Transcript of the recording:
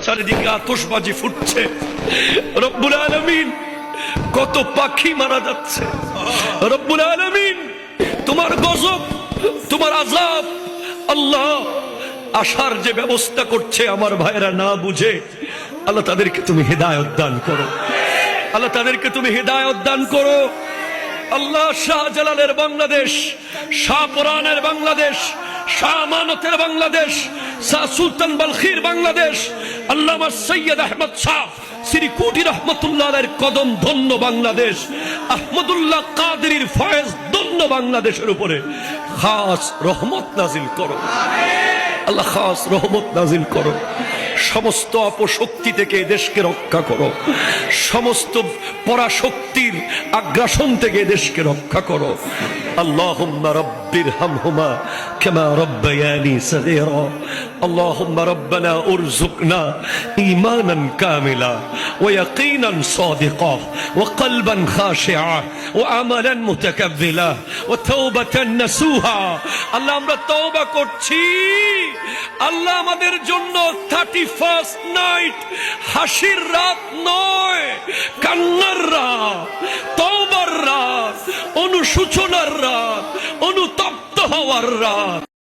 চারিদিকে আতশবাজি ফুটছে। রব্বুল আলামিন, কত পাখি মারা যাচ্ছে। রব্বুল আলামিন, তোমার গজব, তোমার আযাব আল্লাহ আসার যে ব্যবস্থা করছে আমার ভাইরা না বুঝে, আল্লাহ তাদেরকে তুমি হেদায়েত দান করো। আল্লাহ তাদেরকে তুমি হেদায়েত দান করো। আল্লাহ শাহজালালের বাংলাদেশ, শাহপরানের বাংলাদেশ, শাহ আমানতের বাংলাদেশ, শাহ সুলতান বালখির বাংলাদেশ, আল্লামা সৈয়দ আহমদ শাহ শ্রীকুটি রহমতুল্লাহ আলাইহির কদম ধন্য বাংলাদেশ, আহমদুল্লাহ কাদেরীর ফয়েজ ধন্য বাংলাদেশের উপরে খাস রহমত নাজিল করো। আল্লাহ খাস রহমত নাজিল করো। সমস্ত অপশক্তি থেকে দেশকে রক্ষা করো। সমস্ত পরাশক্তির আগ্রাসন থেকে দেশকে রক্ষা করো। আল্লাহুম্মা রাব্বিরহামহুমা কামা রাব্বায়ানি সগীরা। আল্লাহুম্মা রাব্বানা উরযুকনা ঈমানান কামিলা ওয়া ইয়াকিনান সাদিকা ওয়া কলবান খাশিআ ওয়া আমালান মুতাকাব্বিলা ওয়া তাওবাতান নাসুহা। আল্লাহ, আমরা তওবা করছি। আল্লাহ, আমাদের জন্য 31st নাইট হাসির রাত নয়, কান্নার রাত, তওবার রাত, অনুশোচনার রাত, অনুতপ্ত হওয়ার রাত।